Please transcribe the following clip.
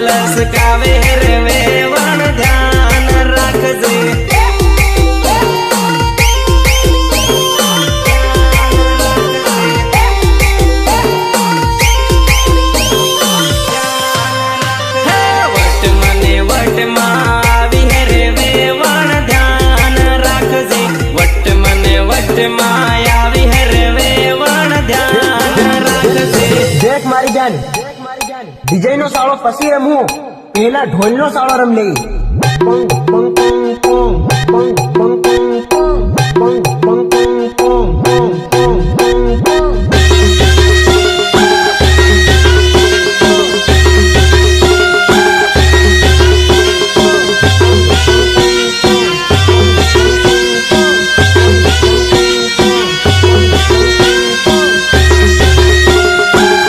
लसकावे रे वेवण ध्यान राखजे वट मने वट मावी रे वेवण ध्यान राखजे वट मने वट मायावी रे वेवण ध्यान राखजे देख मारी जान डीजे नो साळो पसी रमू पहला ढोल नो साळो रम ले पंग पंग पंग पंग पंग पंग